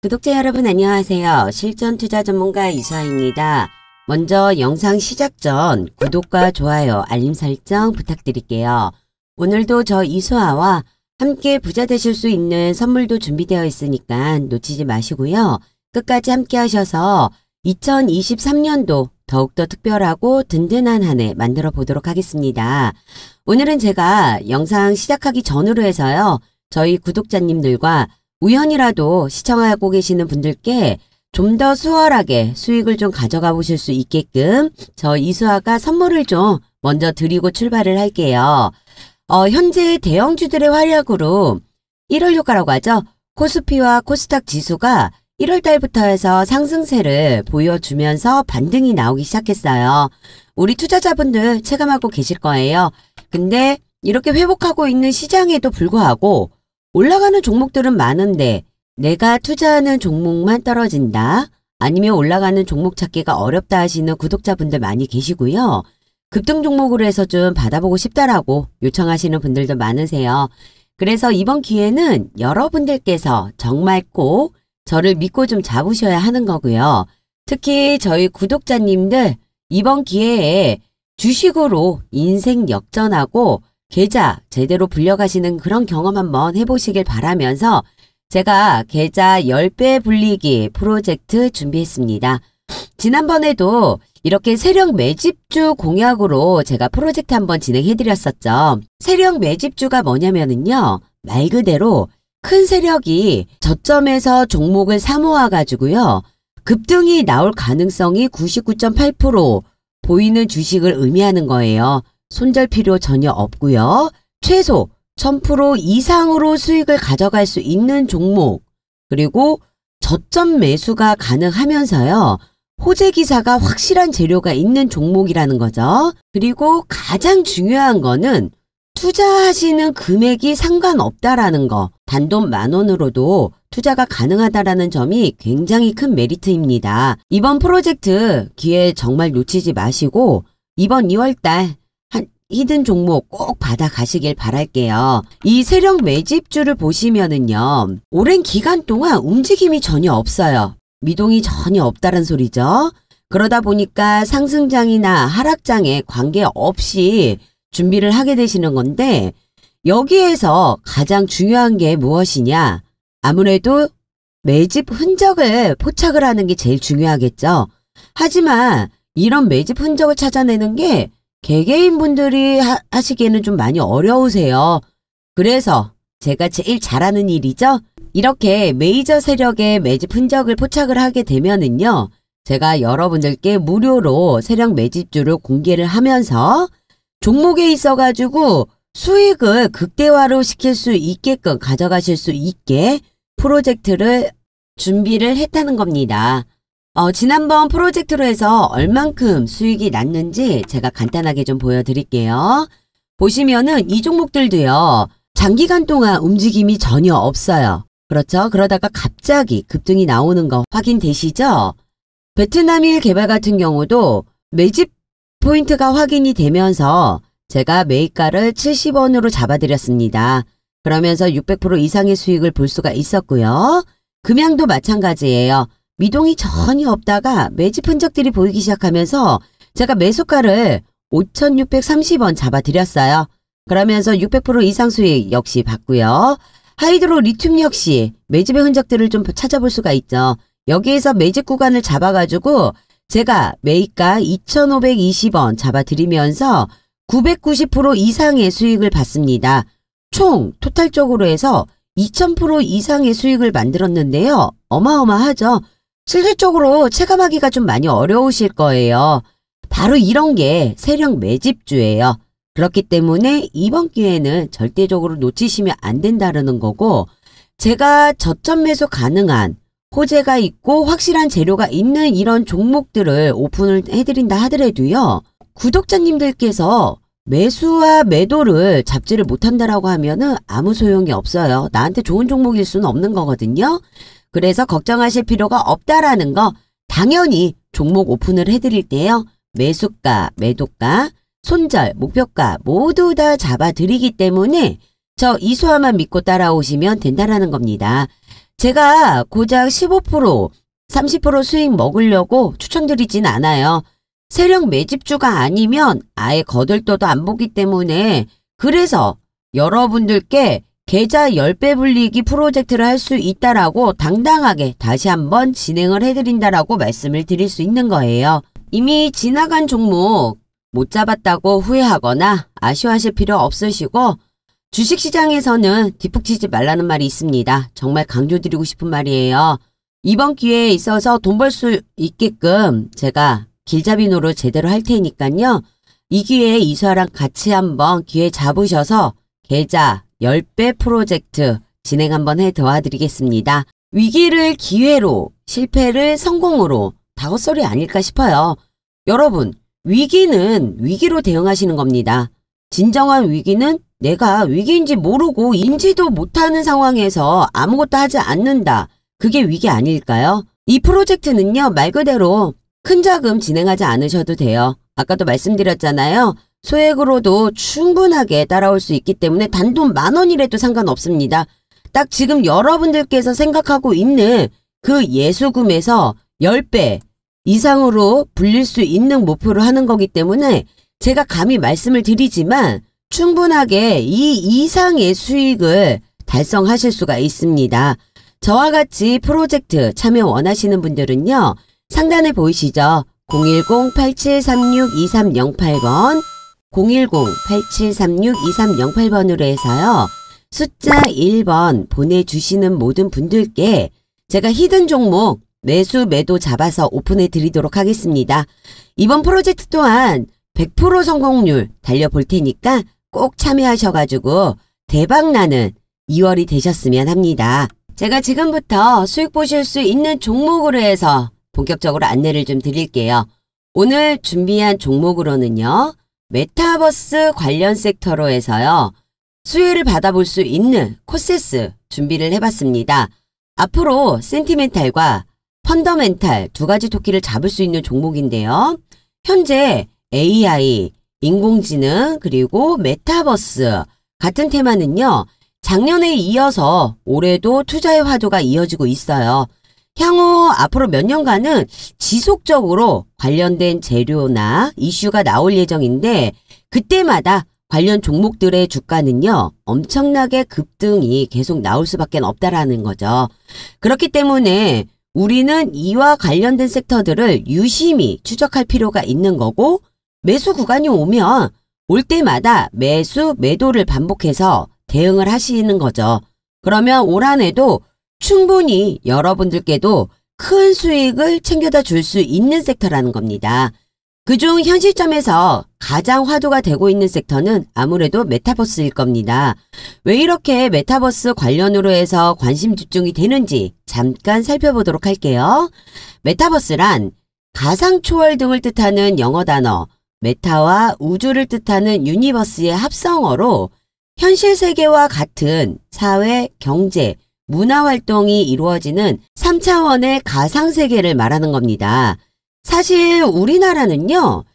구독자 여러분 안녕하세요. 실전 투자 전문가 이수아입니다. 먼저 영상 시작 전 구독과 좋아요, 알림 설정 부탁드릴게요. 오늘도 저 이수아와 함께 부자 되실 수 있는 선물도 준비되어 있으니까 놓치지 마시고요. 끝까지 함께 하셔서 2023년도 더욱더 특별하고 든든한 한 해 만들어 보도록 하겠습니다. 오늘은 제가 영상 시작하기 전으로 해서요. 저희 구독자님들과 우연이라도 시청하고 계시는 분들께 좀 더 수월하게 수익을 좀 가져가 보실 수 있게끔 저 이수아가 선물을 좀 먼저 드리고 출발을 할게요. 현재 대형주들의 활약으로 1월 효과라고 하죠. 코스피와 코스닥 지수가 1월 달부터 해서 상승세를 보여주면서 반등이 나오기 시작했어요. 우리 투자자분들 체감하고 계실 거예요. 근데 이렇게 회복하고 있는 시장에도 불구하고 올라가는 종목들은 많은데 내가 투자하는 종목만 떨어진다. 아니면 올라가는 종목 찾기가 어렵다 하시는 구독자분들 많이 계시고요. 급등 종목으로 해서 좀 받아보고 싶다라고 요청하시는 분들도 많으세요. 그래서 이번 기회는 여러분들께서 정말 꼭 저를 믿고 좀 잡으셔야 하는 거고요. 특히 저희 구독자님들 이번 기회에 주식으로 인생 역전하고 계좌 제대로 불려가시는 그런 경험 한번 해보시길 바라면서 제가 계좌 10배 불리기 프로젝트 준비했습니다. 지난번에도 이렇게 세력 매집주 공약으로 제가 프로젝트 한번 진행해드렸었죠. 세력 매집주가 뭐냐면은요. 말 그대로 큰 세력이 저점에서 종목을 사모아가지고요. 급등이 나올 가능성이 99.8% 보이는 주식을 의미하는 거예요. 손절 필요 전혀 없고요. 최소 1000% 이상으로 수익을 가져갈 수 있는 종목 그리고 저점 매수가 가능하면서요. 호재 기사가 확실한 재료가 있는 종목이라는 거죠. 그리고 가장 중요한 거는 투자하시는 금액이 상관없다라는 거. 단돈 10,000원으로도 투자가 가능하다라는 점이 굉장히 큰 메리트입니다. 이번 프로젝트 기회 정말 놓치지 마시고 이번 2월달 히든 종목 꼭 받아 가시길 바랄게요. 이 세력 매집주를 보시면은요. 오랜 기간 동안 움직임이 전혀 없어요. 미동이 전혀 없다는 소리죠. 그러다 보니까 상승장이나 하락장에 관계없이 준비를 하게 되시는 건데 여기에서 가장 중요한 게 무엇이냐? 아무래도 매집 흔적을 포착을 하는 게 제일 중요하겠죠. 하지만 이런 매집 흔적을 찾아내는 게 개개인분들이 하시기에는 좀 많이 어려우세요. 그래서 제가 제일 잘하는 일이죠. 이렇게 메이저 세력의 매집 흔적을 포착을 하게 되면은요. 제가 여러분들께 무료로 세력 매집주를 공개를 하면서 종목에 있어가지고 수익을 극대화로 시킬 수 있게끔 가져가실 수 있게 프로젝트를 준비를 했다는 겁니다. 지난번 프로젝트로 해서 얼만큼 수익이 났는지 제가 간단하게 좀 보여드릴게요. 보시면은 이 종목들도요. 장기간 동안 움직임이 전혀 없어요. 그렇죠? 그러다가 갑자기 급등이 나오는 거 확인되시죠? 베트남일 개발 같은 경우도 매집 포인트가 확인이 되면서 제가 매입가를 70원으로 잡아드렸습니다. 그러면서 600% 이상의 수익을 볼 수가 있었고요. 금양도 마찬가지예요. 미동이 전혀 없다가 매집 흔적들이 보이기 시작하면서 제가 매수가를 5,630원 잡아드렸어요. 그러면서 600% 이상 수익 역시 봤고요. 하이드로 리튬 역시 매집의 흔적들을 좀 찾아볼 수가 있죠. 여기에서 매집 구간을 잡아가지고 제가 매입가 2,520원 잡아드리면서 990% 이상의 수익을 받습니다. 총 토탈적으로 해서 2,000% 이상의 수익을 만들었는데요. 어마어마하죠. 실질적으로 체감하기가 좀 많이 어려우실 거예요. 바로 이런 게 세력 매집주예요. 그렇기 때문에 이번 기회는 절대적으로 놓치시면 안 된다는 거고 제가 저점 매수 가능한 호재가 있고 확실한 재료가 있는 이런 종목들을 오픈을 해드린다 하더라도요. 구독자님들께서 매수와 매도를 잡지를 못한다라고 하면은 아무 소용이 없어요. 나한테 좋은 종목일 수는 없는 거거든요. 그래서 걱정하실 필요가 없다라는 거 당연히 종목 오픈을 해드릴 때요. 매수가, 매도가, 손절, 목표가 모두 다 잡아드리기 때문에 저 이수아만 믿고 따라오시면 된다라는 겁니다. 제가 고작 15%, 30% 수익 먹으려고 추천드리진 않아요. 세력 매집주가 아니면 아예 거들떠도 안 보기 때문에 그래서 여러분들께 계좌 10배 불리기 프로젝트를 할 수 있다라고 당당하게 다시 한번 진행을 해드린다라고 말씀을 드릴 수 있는 거예요. 이미 지나간 종목 못 잡았다고 후회하거나 아쉬워하실 필요 없으시고 주식시장에서는 뒷북 치지 말라는 말이 있습니다. 정말 강조드리고 싶은 말이에요. 이번 기회에 있어서 돈 벌 수 있게끔 제가 길잡이 노릇 제대로 할 테니까요. 이 기회에 이수아랑 같이 한번 기회 잡으셔서 계좌 10배 프로젝트 진행 한번 해 도와드리겠습니다. 위기를 기회로, 실패를 성공으로 다 헛소리 아닐까 싶어요. 여러분, 위기는 위기로 대응하시는 겁니다. 진정한 위기는 내가 위기인지 모르고 인지도 못하는 상황에서 아무것도 하지 않는다. 그게 위기 아닐까요? 이 프로젝트는요, 말 그대로 큰 자금 진행하지 않으셔도 돼요. 아까도 말씀드렸잖아요. 소액으로도 충분하게 따라올 수 있기 때문에 단돈 10,000원이라도 상관없습니다. 딱 지금 여러분들께서 생각하고 있는 그 예수금에서 10배 이상으로 불릴 수 있는 목표를 하는 거기 때문에 제가 감히 말씀을 드리지만 충분하게 이 이상의 수익을 달성하실 수가 있습니다. 저와 같이 프로젝트 참여 원하시는 분들은요. 상단에 보이시죠? 010-8736-2308번 010-8736-2308번으로 해서요. 숫자 1번 보내주시는 모든 분들께 제가 히든 종목 매수 매도 잡아서 오픈해 드리도록 하겠습니다. 이번 프로젝트 또한 100% 성공률 달려볼 테니까 꼭 참여하셔가지고 대박나는 2월이 되셨으면 합니다. 제가 지금부터 수익 보실 수 있는 종목으로 해서 본격적으로 안내를 좀 드릴게요. 오늘 준비한 종목으로는요. 메타버스 관련 섹터로 해서요. 수혜를 받아볼 수 있는 코세스 준비를 해봤습니다. 앞으로 센티멘탈과 펀더멘탈 두 가지 토끼를 잡을 수 있는 종목인데요. 현재 AI, 인공지능 그리고 메타버스 같은 테마는요. 작년에 이어서 올해도 투자의 화두가 이어지고 있어요. 향후 앞으로 몇 년간은 지속적으로 관련된 재료나 이슈가 나올 예정인데 그때마다 관련 종목들의 주가는요. 엄청나게 급등이 계속 나올 수밖에 없다라는 거죠. 그렇기 때문에 우리는 이와 관련된 섹터들을 유심히 추적할 필요가 있는 거고 매수 구간이 오면 올 때마다 매수, 매도를 반복해서 대응을 하시는 거죠. 그러면 올 한 해도 충분히 여러분들께도 큰 수익을 챙겨다 줄 수 있는 섹터라는 겁니다. 그중 현 시점에서 가장 화두가 되고 있는 섹터는 아무래도 메타버스일 겁니다. 왜 이렇게 메타버스 관련으로 해서 관심 집중이 되는지 잠깐 살펴보도록 할게요. 메타버스란 가상초월 등을 뜻하는 영어 단어, 메타와 우주를 뜻하는 유니버스의 합성어로 현실 세계와 같은 사회, 경제, 문화 활동이 이루어지는 3차원의 가상세계를 말하는 겁니다. 사실 우리나라는요.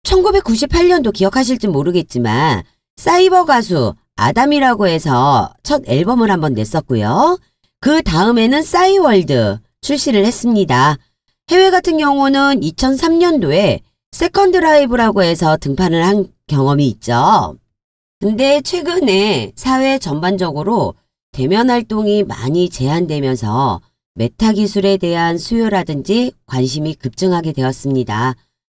1998년도 기억하실지 모르겠지만 사이버 가수 아담이라고 해서 첫 앨범을 한번 냈었고요. 그 다음에는 싸이월드 출시를 했습니다. 해외 같은 경우는 2003년도에 세컨드 라이브라고 해서 등판을 한 경험이 있죠. 근데 최근에 사회 전반적으로 대면 활동이 많이 제한되면서 메타 기술에 대한 수요라든지 관심이 급증하게 되었습니다.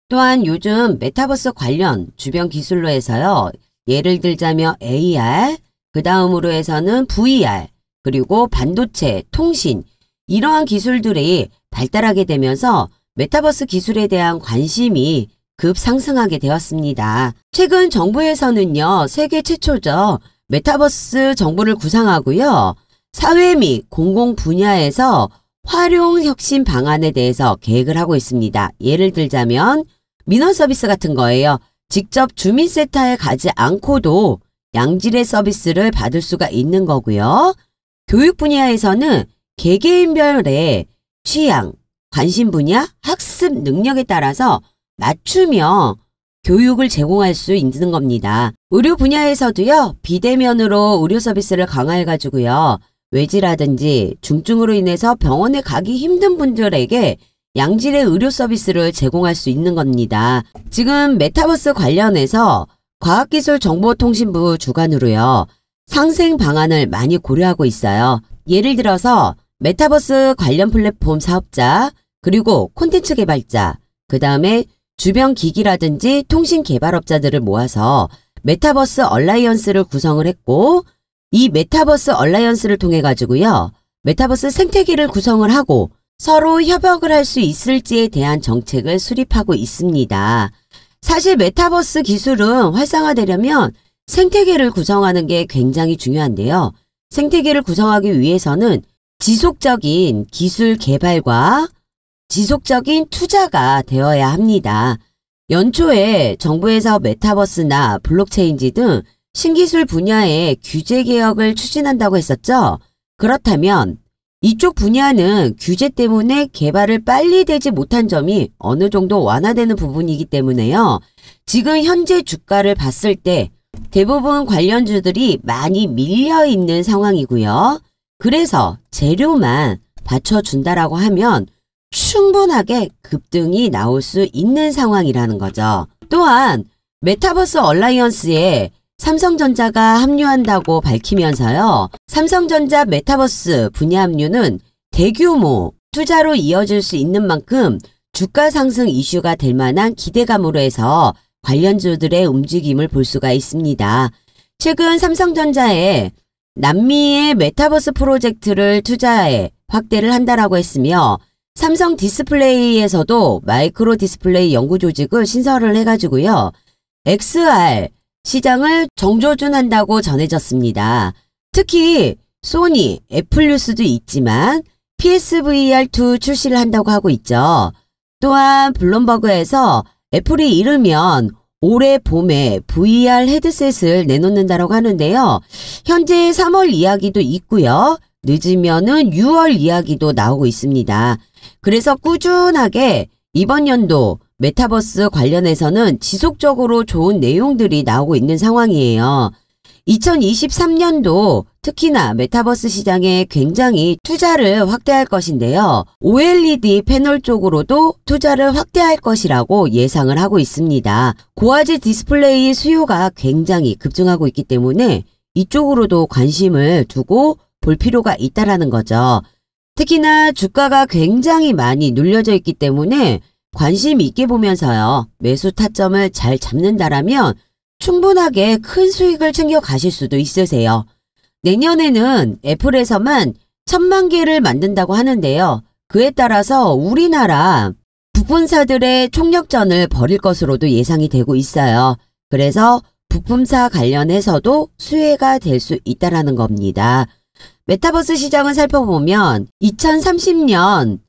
또한 요즘 메타버스 관련 주변 기술로 해서요. 예를 들자면 AR, 그 다음으로 해서는 VR, 그리고 반도체, 통신 이러한 기술들이 발달하게 되면서 메타버스 기술에 대한 관심이 급상승하게 되었습니다. 최근 정부에서는요. 세계 최초죠. 메타버스 정부를 구상하고요. 사회 및 공공 분야에서 활용 혁신 방안에 대해서 계획을 하고 있습니다. 예를 들자면 민원 서비스 같은 거예요. 직접 주민센터에 가지 않고도 양질의 서비스를 받을 수가 있는 거고요. 교육 분야에서는 개개인별의 취향, 관심 분야, 학습 능력에 따라서 맞춤형 교육을 제공할 수 있는 겁니다. 의료 분야에서도요. 비대면으로 의료 서비스를 강화해가지고요. 외지라든지 중증으로 인해서 병원에 가기 힘든 분들에게 양질의 의료 서비스를 제공할 수 있는 겁니다. 지금 메타버스 관련해서 과학기술정보통신부 주관으로요. 상생 방안을 많이 고려하고 있어요. 예를 들어서 메타버스 관련 플랫폼 사업자, 그리고 콘텐츠 개발자, 그 다음에 주변 기기라든지 통신 개발업자들을 모아서 메타버스 얼라이언스를 구성을 했고, 이 메타버스 얼라이언스를 통해 가지고요. 메타버스 생태계를 구성을 하고 서로 협업을 할 수 있을지에 대한 정책을 수립하고 있습니다. 사실 메타버스 기술은 활성화되려면 생태계를 구성하는 게 굉장히 중요한데요. 생태계를 구성하기 위해서는 지속적인 기술 개발과 지속적인 투자가 되어야 합니다. 연초에 정부에서 메타버스나 블록체인지 등 신기술 분야의 규제 개혁을 추진한다고 했었죠. 그렇다면 이쪽 분야는 규제 때문에 개발을 빨리 되지 못한 점이 어느 정도 완화되는 부분이기 때문에요. 지금 현재 주가를 봤을 때 대부분 관련주들이 많이 밀려있는 상황이고요. 그래서 재료만 받쳐준다라고 하면 충분하게 급등이 나올 수 있는 상황이라는 거죠. 또한 메타버스 얼라이언스에 삼성전자가 합류한다고 밝히면서요. 삼성전자 메타버스 분야 합류는 대규모 투자로 이어질 수 있는 만큼 주가 상승 이슈가 될 만한 기대감으로 해서 관련주들의 움직임을 볼 수가 있습니다. 최근 삼성전자에 남미의 메타버스 프로젝트를 투자해 확대를 한다라고 했으며 삼성 디스플레이에서도 마이크로 디스플레이 연구 조직을 신설을 해가지고요. XR 시장을 정조준한다고 전해졌습니다. 특히 소니, 애플 뉴스도 있지만 PSVR2 출시를 한다고 하고 있죠. 또한 블룸버그에서 애플이 이르면 올해 봄에 VR 헤드셋을 내놓는다고 하는데요. 현재 3월 이야기도 있고요. 늦으면은 6월 이야기도 나오고 있습니다. 그래서 꾸준하게 이번 연도 메타버스 관련해서는 지속적으로 좋은 내용들이 나오고 있는 상황이에요. 2023년도 특히나 메타버스 시장에 굉장히 투자를 확대할 것인데요. OLED 패널 쪽으로도 투자를 확대할 것이라고 예상을 하고 있습니다. 고화질 디스플레이 수요가 굉장히 급증하고 있기 때문에 이쪽으로도 관심을 두고 볼 필요가 있다라는 거죠. 특히나 주가가 굉장히 많이 눌려져 있기 때문에 관심 있게 보면서요. 매수 타점을 잘 잡는다라면 충분하게 큰 수익을 챙겨 가실 수도 있으세요. 내년에는 애플에서만 1000만 개를 만든다고 하는데요. 그에 따라서 우리나라 부품사들의 총력전을 벌일 것으로도 예상이 되고 있어요. 그래서 부품사 관련해서도 수혜가 될 수 있다라는 겁니다. 메타버스 시장을 살펴보면 2030년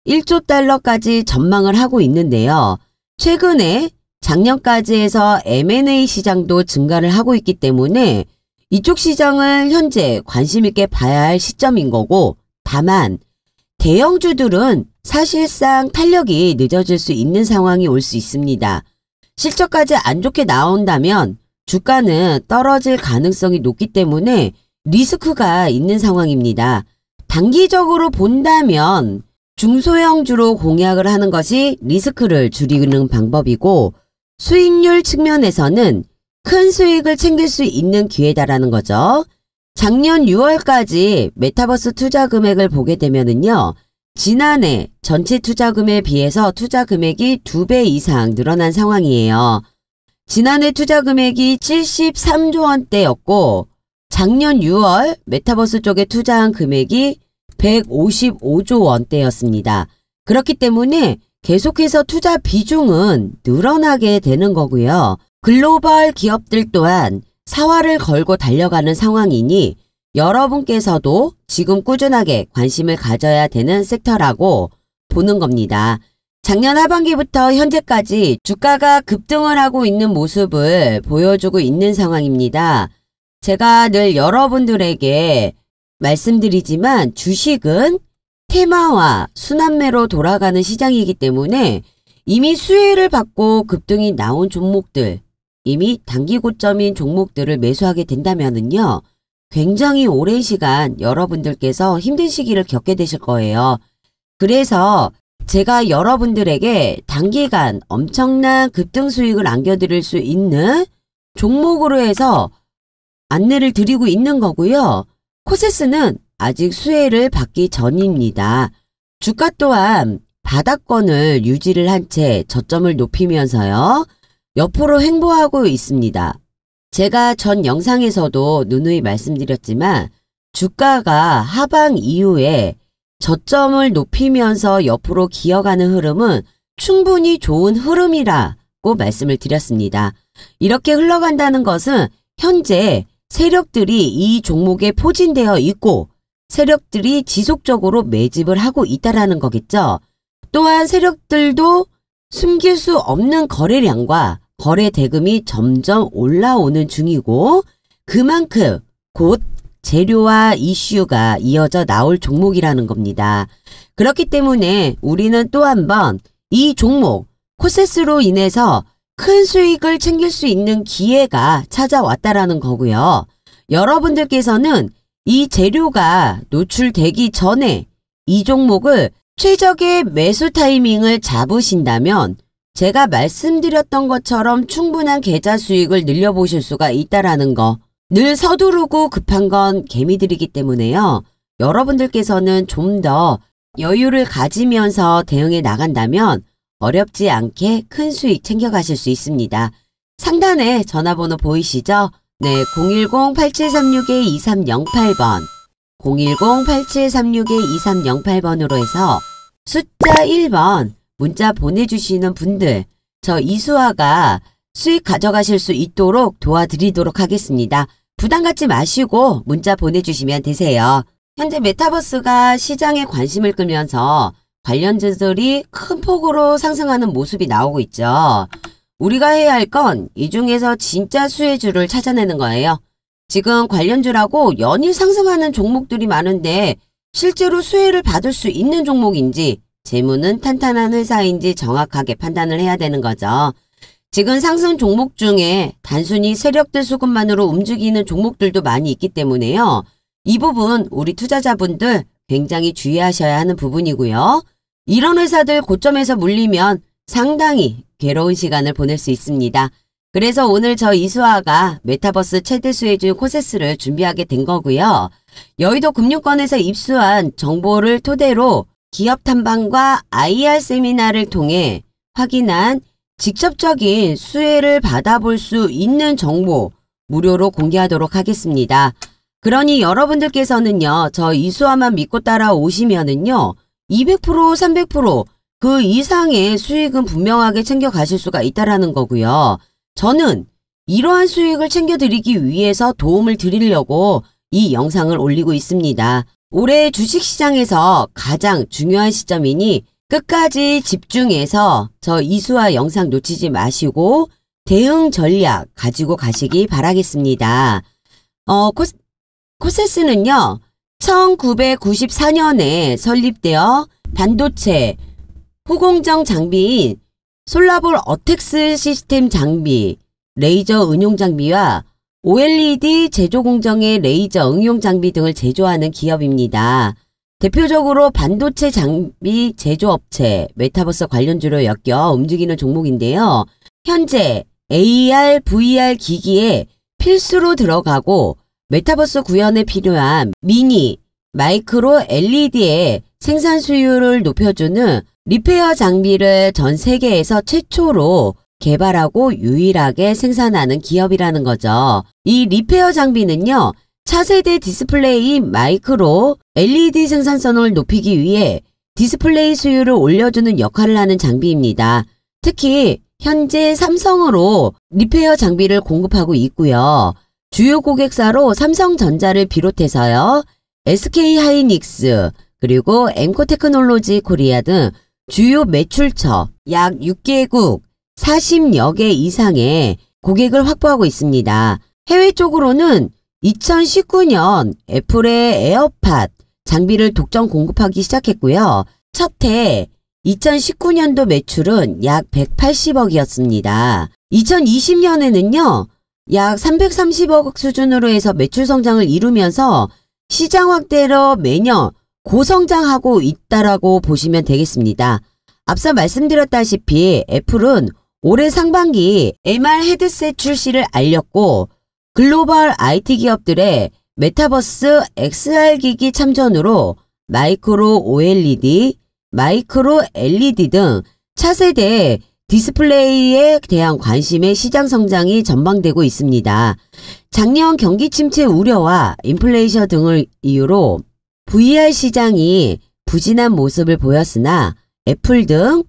1조 달러까지 전망을 하고 있는데요. 최근에 작년까지 해서 M&A 시장도 증가를 하고 있기 때문에 이쪽 시장을 현재 관심 있게 봐야 할 시점인 거고, 다만 대형주들은 사실상 탄력이 늦어질 수 있는 상황이 올 수 있습니다. 실적까지 안 좋게 나온다면 주가는 떨어질 가능성이 높기 때문에 리스크가 있는 상황입니다. 단기적으로 본다면 중소형주로 공략을 하는 것이 리스크를 줄이는 방법이고, 수익률 측면에서는 큰 수익을 챙길 수 있는 기회다라는 거죠. 작년 6월까지 메타버스 투자 금액을 보게 되면은요. 지난해 전체 투자 금액에 비해서 투자 금액이 2배 이상 늘어난 상황이에요. 지난해 투자 금액이 73조 원대였고 작년 6월 메타버스 쪽에 투자한 금액이 155조 원대였습니다. 그렇기 때문에 계속해서 투자 비중은 늘어나게 되는 거고요. 글로벌 기업들 또한 사활을 걸고 달려가는 상황이니 여러분께서도 지금 꾸준하게 관심을 가져야 되는 섹터라고 보는 겁니다. 작년 하반기부터 현재까지 주가가 급등을 하고 있는 모습을 보여주고 있는 상황입니다. 제가 늘 여러분들에게 말씀드리지만 주식은 테마와 순환매로 돌아가는 시장이기 때문에 이미 수혜를 받고 급등이 나온 종목들, 이미 단기 고점인 종목들을 매수하게 된다면은요. 굉장히 오랜 시간 여러분들께서 힘든 시기를 겪게 되실 거예요. 그래서 제가 여러분들에게 단기간 엄청난 급등 수익을 안겨드릴 수 있는 종목으로 해서 안내를 드리고 있는 거고요. 코세스는 아직 수혜를 받기 전입니다. 주가 또한 바닥권을 유지를 한 채 저점을 높이면서요. 옆으로 횡보하고 있습니다. 제가 전 영상에서도 누누이 말씀드렸지만 주가가 하방 이후에 저점을 높이면서 옆으로 기어가는 흐름은 충분히 좋은 흐름이라고 말씀을 드렸습니다. 이렇게 흘러간다는 것은 현재 세력들이 이 종목에 포진되어 있고 세력들이 지속적으로 매집을 하고 있다라는 거겠죠. 또한 세력들도 숨길 수 없는 거래량과 거래 대금이 점점 올라오는 중이고 그만큼 곧 재료와 이슈가 이어져 나올 종목이라는 겁니다. 그렇기 때문에 우리는 또 한 번 이 종목 코세스로 인해서 큰 수익을 챙길 수 있는 기회가 찾아왔다라는 거고요. 여러분들께서는 이 재료가 노출되기 전에 이 종목을 최적의 매수 타이밍을 잡으신다면 제가 말씀드렸던 것처럼 충분한 계좌 수익을 늘려보실 수가 있다라는 거. 늘 서두르고 급한 건 개미들이기 때문에요. 여러분들께서는 좀 더 여유를 가지면서 대응해 나간다면 어렵지 않게 큰 수익 챙겨가실 수 있습니다. 상단에 전화번호 보이시죠? 네, 010-8736-2308번 010-8736-2308번으로 해서 숫자 1번 문자 보내주시는 분들 저 이수아가 수익 가져가실 수 있도록 도와드리도록 하겠습니다. 부담 갖지 마시고 문자 보내주시면 되세요. 현재 메타버스가 시장에 관심을 끌면서 관련주들이 큰 폭으로 상승하는 모습이 나오고 있죠. 우리가 해야 할 건 이 중에서 진짜 수혜주를 찾아내는 거예요. 지금 관련주라고 연일 상승하는 종목들이 많은데 실제로 수혜를 받을 수 있는 종목인지 재무는 탄탄한 회사인지 정확하게 판단을 해야 되는 거죠. 지금 상승 종목 중에 단순히 세력들 수급만으로 움직이는 종목들도 많이 있기 때문에요. 이 부분 우리 투자자분들 굉장히 주의하셔야 하는 부분이고요. 이런 회사들 고점에서 물리면 상당히 괴로운 시간을 보낼 수 있습니다. 그래서 오늘 저 이수아가 메타버스 최대 수혜주 코세스를 준비하게 된 거고요. 여의도 금융권에서 입수한 정보를 토대로 기업 탐방과 IR 세미나를 통해 확인한 직접적인 수혜를 받아볼 수 있는 정보 무료로 공개하도록 하겠습니다. 그러니 여러분들께서는요. 저 이수아만 믿고 따라오시면은요. 200% 300% 그 이상의 수익은 분명하게 챙겨가실 수가 있다라는 거고요. 저는 이러한 수익을 챙겨드리기 위해서 도움을 드리려고 이 영상을 올리고 있습니다. 올해 주식시장에서 가장 중요한 시점이니 끝까지 집중해서 저 이수아 영상 놓치지 마시고 대응 전략 가지고 가시기 바라겠습니다. 코세스는요. 1994년에 설립되어 반도체 후공정 장비인 솔라볼 어택스 시스템 장비, 레이저 응용 장비와 OLED 제조 공정의 레이저 응용 장비 등을 제조하는 기업입니다. 대표적으로 반도체 장비 제조업체, 메타버스 관련주로 엮여 움직이는 종목인데요. 현재 AR, VR 기기에 필수로 들어가고 메타버스 구현에 필요한 미니, 마이크로 LED의 생산 수율을 높여주는 리페어 장비를 전 세계에서 최초로 개발하고 유일하게 생산하는 기업이라는 거죠. 이 리페어 장비는요. 차세대 디스플레이 마이크로 LED 생산성을 높이기 위해 디스플레이 수율을 올려주는 역할을 하는 장비입니다. 특히 현재 삼성으로 리페어 장비를 공급하고 있고요. 주요 고객사로 삼성전자를 비롯해서요. SK하이닉스 그리고 엠코테크놀로지 코리아 등 주요 매출처 약 6개국 40여 개 이상의 고객을 확보하고 있습니다. 해외 쪽으로는 2019년 애플의 에어팟 장비를 독점 공급하기 시작했고요. 첫 해 2019년도 매출은 약 180억이었습니다. 2020년에는요. 약 330억 수준으로 해서 매출 성장을 이루면서 시장 확대로 매년 고성장하고 있다라고 보시면 되겠습니다. 앞서 말씀드렸다시피 애플은 올해 상반기 MR 헤드셋 출시를 알렸고 글로벌 IT 기업들의 메타버스 XR 기기 참전으로 마이크로 OLED, 마이크로 LED 등 차세대 디스플레이에 대한 관심의 시장 성장이 전망되고 있습니다. 작년 경기 침체 우려와 인플레이션 등을 이유로 VR 시장이 부진한 모습을 보였으나 애플 등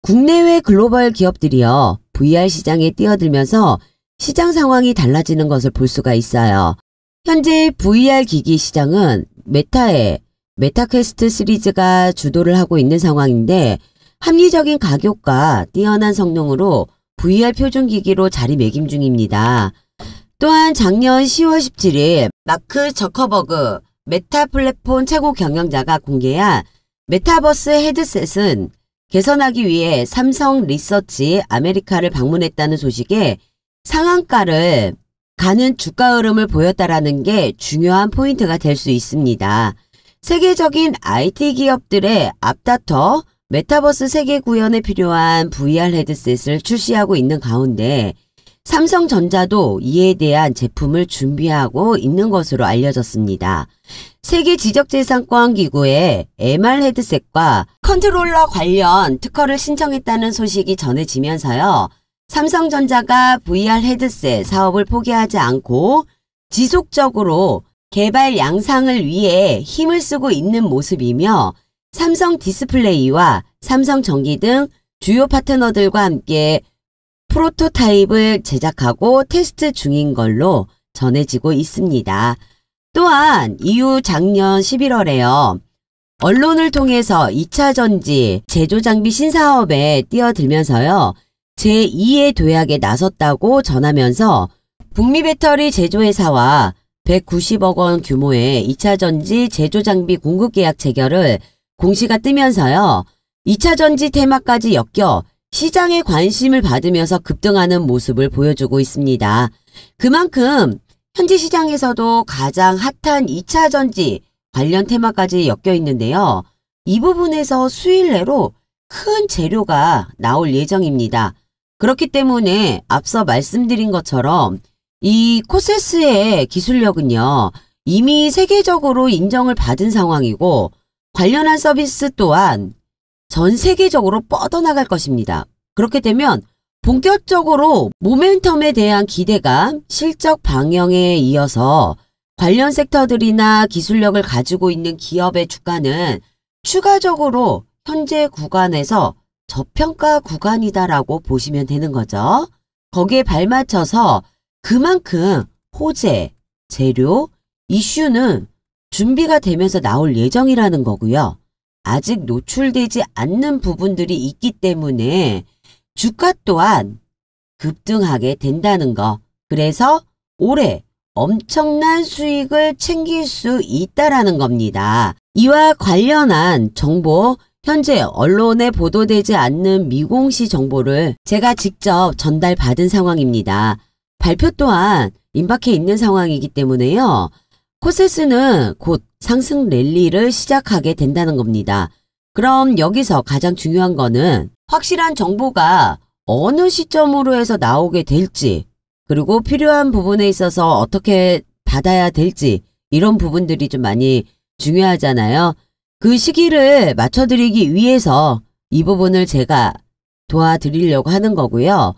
국내외 글로벌 기업들이요 VR 시장에 뛰어들면서 시장 상황이 달라지는 것을 볼 수가 있어요. 현재 VR 기기 시장은 메타의 메타퀘스트 시리즈가 주도를 하고 있는 상황인데 합리적인 가격과 뛰어난 성능으로 VR 표준 기기로 자리매김 중입니다. 또한 작년 10월 17일 마크 저커버그 메타 플랫폼 최고 경영자가 공개한 메타버스 헤드셋은 개선하기 위해 삼성 리서치 아메리카를 방문했다는 소식에 상한가를 가는 주가 흐름을 보였다라는 게 중요한 포인트가 될 수 있습니다. 세계적인 IT 기업들의 앞다퉈 메타버스 세계 구현에 필요한 VR 헤드셋을 출시하고 있는 가운데 삼성전자도 이에 대한 제품을 준비하고 있는 것으로 알려졌습니다. 세계지적재산권기구에 MR 헤드셋과 컨트롤러 관련 특허를 신청했다는 소식이 전해지면서요. 삼성전자가 VR 헤드셋 사업을 포기하지 않고 지속적으로 개발 양상을 위해 힘을 쓰고 있는 모습이며 삼성 디스플레이와 삼성전기 등 주요 파트너들과 함께 프로토타입을 제작하고 테스트 중인 걸로 전해지고 있습니다. 또한 이후 작년 11월에요. 언론을 통해서 2차 전지 제조장비 신사업에 뛰어들면서요. 제2의 도약에 나섰다고 전하면서 북미 배터리 제조회사와 190억 원 규모의 2차 전지 제조장비 공급 계약 체결을 공시가 뜨면서요. 2차 전지 테마까지 엮여 시장의 관심을 받으면서 급등하는 모습을 보여주고 있습니다. 그만큼 현지 시장에서도 가장 핫한 2차 전지 관련 테마까지 엮여 있는데요. 이 부분에서 수일 내로 큰 재료가 나올 예정입니다. 그렇기 때문에 앞서 말씀드린 것처럼 이 코세스의 기술력은요. 이미 세계적으로 인정을 받은 상황이고 관련한 서비스 또한 전 세계적으로 뻗어나갈 것입니다. 그렇게 되면 본격적으로 모멘텀에 대한 기대감, 실적 방영에 이어서 관련 섹터들이나 기술력을 가지고 있는 기업의 주가는 추가적으로 현재 구간에서 저평가 구간이다라고 보시면 되는 거죠. 거기에 발맞춰서 그만큼 호재, 재료, 이슈는 준비가 되면서 나올 예정이라는 거고요. 아직 노출되지 않는 부분들이 있기 때문에 주가 또한 급등하게 된다는 거. 그래서 올해 엄청난 수익을 챙길 수 있다라는 겁니다. 이와 관련한 정보, 현재 언론에 보도되지 않는 미공시 정보를 제가 직접 전달받은 상황입니다. 발표 또한 임박해 있는 상황이기 때문에요. 코세스는 곧 상승 랠리를 시작하게 된다는 겁니다. 그럼 여기서 가장 중요한 거는 확실한 정보가 어느 시점으로 해서 나오게 될지, 그리고 필요한 부분에 있어서 어떻게 받아야 될지, 이런 부분들이 좀 많이 중요하잖아요. 그 시기를 맞춰드리기 위해서 이 부분을 제가 도와드리려고 하는 거고요.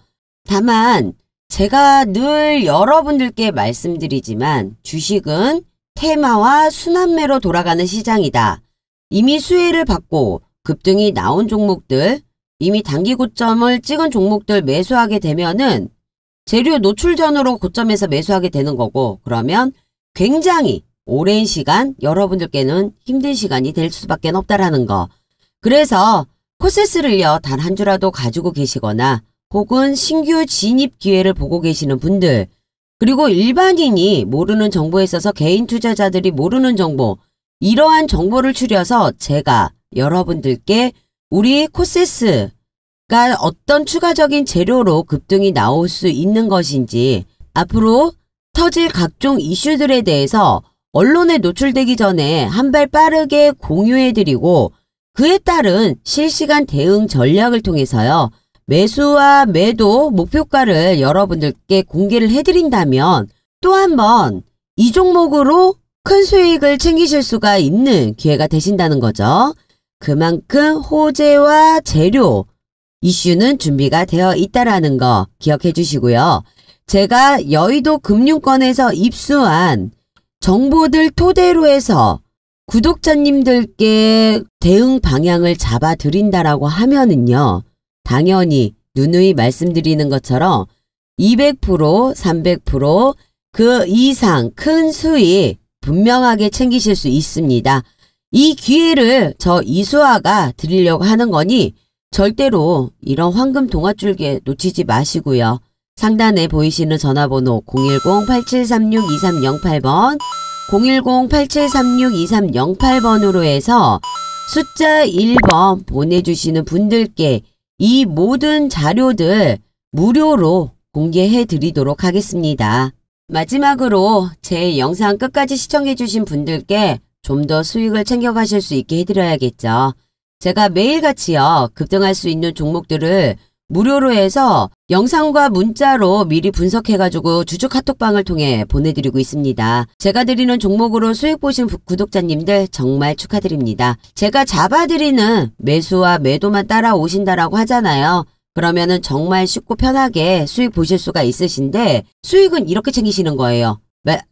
다만 제가 늘 여러분들께 말씀드리지만 주식은 테마와 순환매로 돌아가는 시장이다. 이미 수혜를 받고 급등이 나온 종목들, 이미 단기 고점을 찍은 종목들 매수하게 되면은 재료 노출 전으로 고점에서 매수하게 되는 거고, 그러면 굉장히 오랜 시간 여러분들께는 힘든 시간이 될 수밖에 없다라는 거. 그래서 코세스를요 단 한 주라도 가지고 계시거나 혹은 신규 진입 기회를 보고 계시는 분들, 그리고 일반인이 모르는 정보에 있어서 개인 투자자들이 모르는 정보, 이러한 정보를 추려서 제가 여러분들께 우리 코세스가 어떤 추가적인 재료로 급등이 나올 수 있는 것인지 앞으로 터질 각종 이슈들에 대해서 언론에 노출되기 전에 한 발 빠르게 공유해드리고 그에 따른 실시간 대응 전략을 통해서요. 매수와 매도 목표가를 여러분들께 공개를 해드린다면 또 한 번 이 종목으로 큰 수익을 챙기실 수가 있는 기회가 되신다는 거죠. 그만큼 호재와 재료 이슈는 준비가 되어 있다라는 거 기억해 주시고요. 제가 여의도 금융권에서 입수한 정보들 토대로 해서 구독자님들께 대응 방향을 잡아 드린다라고 하면은요. 당연히 누누이 말씀드리는 것처럼 200%, 300%, 그 이상 큰 수익 분명하게 챙기실 수 있습니다. 이 기회를 저 이수아가 드리려고 하는 거니 절대로 이런 황금 동아줄기에 놓치지 마시고요. 상단에 보이시는 전화번호 010-8736-2308번 010-8736-2308번으로 해서 숫자 1번 보내주시는 분들께 이 모든 자료들 무료로 공개해 드리도록 하겠습니다. 마지막으로 제 영상 끝까지 시청해 주신 분들께 좀 더 수익을 챙겨가실 수 있게 해드려야겠죠. 제가 매일같이요 급등할 수 있는 종목들을 무료로 해서 영상과 문자로 미리 분석해가지고 주주 카톡방을 통해 보내드리고 있습니다. 제가 드리는 종목으로 수익 보신 구독자님들 정말 축하드립니다. 제가 잡아드리는 매수와 매도만 따라오신다라고 하잖아요. 그러면은 정말 쉽고 편하게 수익 보실 수가 있으신데 수익은 이렇게 챙기시는 거예요.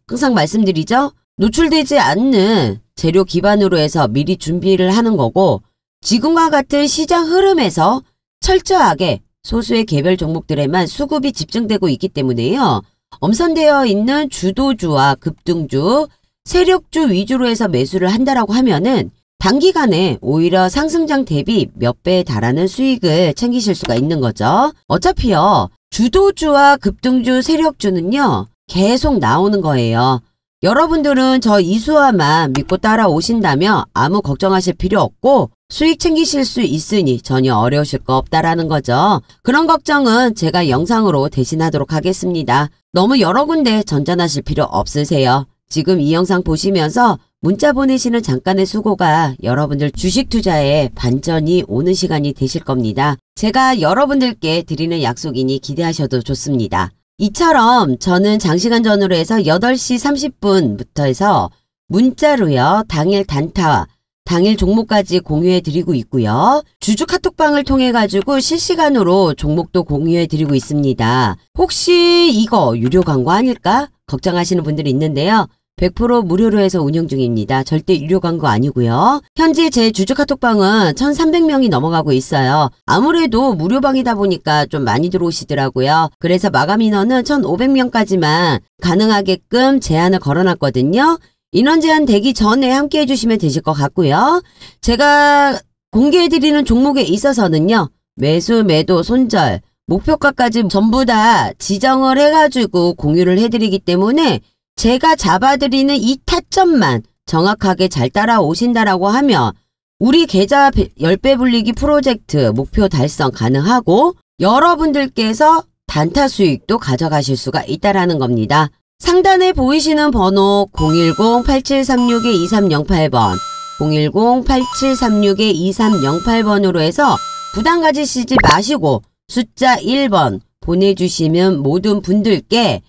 항상 말씀드리죠. 노출되지 않는 재료 기반으로 해서 미리 준비를 하는 거고 지금과 같은 시장 흐름에서 철저하게 소수의 개별 종목들에만 수급이 집중되고 있기 때문에요. 엄선되어 있는 주도주와 급등주, 세력주 위주로 해서 매수를 한다라고 하면은 단기간에 오히려 상승장 대비 몇 배에 달하는 수익을 챙기실 수가 있는 거죠. 어차피요. 주도주와 급등주, 세력주는요. 계속 나오는 거예요. 여러분들은 저 이수아만 믿고 따라오신다면 아무 걱정하실 필요 없고 수익 챙기실 수 있으니 전혀 어려우실 거 없다라는 거죠. 그런 걱정은 제가 영상으로 대신하도록 하겠습니다. 너무 여러 군데 전전하실 필요 없으세요. 지금 이 영상 보시면서 문자 보내시는 잠깐의 수고가 여러분들 주식 투자에 반전이 오는 시간이 되실 겁니다. 제가 여러분들께 드리는 약속이니 기대하셔도 좋습니다. 이처럼 저는 장시간 전후로 해서 8시 30분부터 해서 문자로요. 당일 단타와 당일 종목까지 공유해 드리고 있고요. 주주 카톡방을 통해 가지고 실시간으로 종목도 공유해 드리고 있습니다. 혹시 이거 유료 광고 아닐까? 걱정하시는 분들이 있는데요. 100% 무료로 해서 운영 중입니다. 절대 유료 광고 아니고요. 현재 제 주주 카톡방은 1300명이 넘어가고 있어요. 아무래도 무료방이다 보니까 좀 많이 들어오시더라고요. 그래서 마감 인원은 1500명까지만 가능하게끔 제한을 걸어놨거든요. 인원 제한 되기 전에 함께 해주시면 되실 것 같고요. 제가 공개해드리는 종목에 있어서는요. 매수, 매도, 손절, 목표가까지 전부 다 지정을 해가지고 공유를 해드리기 때문에 제가 잡아드리는 이 타점만 정확하게 잘 따라오신다라고 하면 우리 계좌 10배 불리기 프로젝트 목표 달성 가능하고 여러분들께서 단타 수익도 가져가실 수가 있다라는 겁니다. 상단에 보이시는 번호 010-8736-2308번 010-8736-2308번으로 해서 부담 가지시지 마시고 숫자 1번 보내주시면 모든 분들께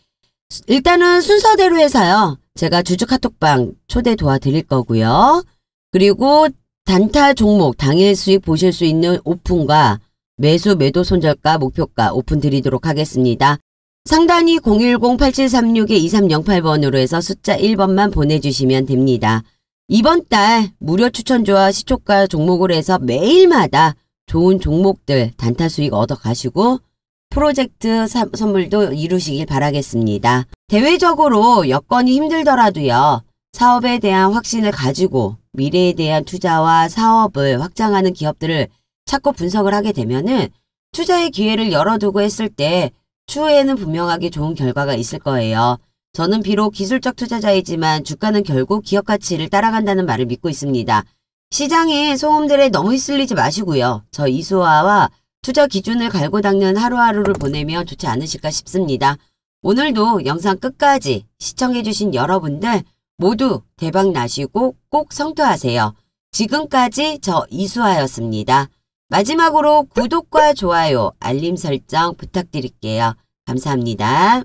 일단은 순서대로 해서요. 제가 주주 카톡방 초대 도와드릴 거고요. 그리고 단타 종목 당일 수익 보실 수 있는 오픈과 매수 매도 손절가 목표가 오픈 드리도록 하겠습니다. 상단이 010-8736-2308번으로 해서 숫자 1번만 보내주시면 됩니다. 이번 달 무료 추천주와 시초가 종목으로 해서 매일마다 좋은 종목들 단타 수익 얻어 가시고 프로젝트 선물도 이루시길 바라겠습니다. 대외적으로 여건이 힘들더라도요. 사업에 대한 확신을 가지고 미래에 대한 투자와 사업을 확장하는 기업들을 찾고 분석을 하게 되면은 투자의 기회를 열어두고 했을 때 추후에는 분명하게 좋은 결과가 있을 거예요. 저는 비록 기술적 투자자이지만 주가는 결국 기업 가치를 따라간다는 말을 믿고 있습니다. 시장의 소음들에 너무 휩쓸리지 마시고요. 저 이수아와 투자 기준을 갈고 닦는 하루하루를 보내면 좋지 않으실까 싶습니다. 오늘도 영상 끝까지 시청해주신 여러분들 모두 대박 나시고 꼭 성투하세요. 지금까지 저 이수아였습니다. 마지막으로 구독과 좋아요, 알림 설정 부탁드릴게요. 감사합니다.